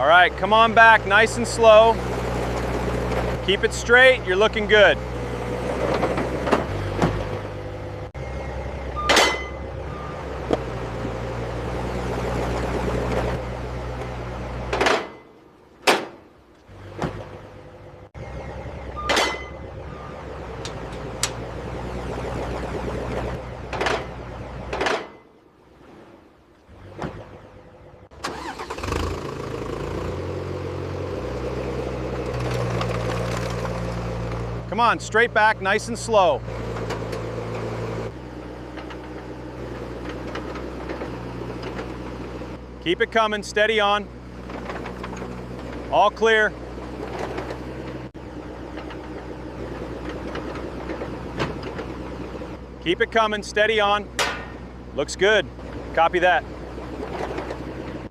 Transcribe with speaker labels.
Speaker 1: All right, come on back, nice and slow. Keep it straight, you're looking good. Come on, straight back, nice and slow. Keep it coming, steady on. All clear. Keep it coming, steady on. Looks good. Copy that.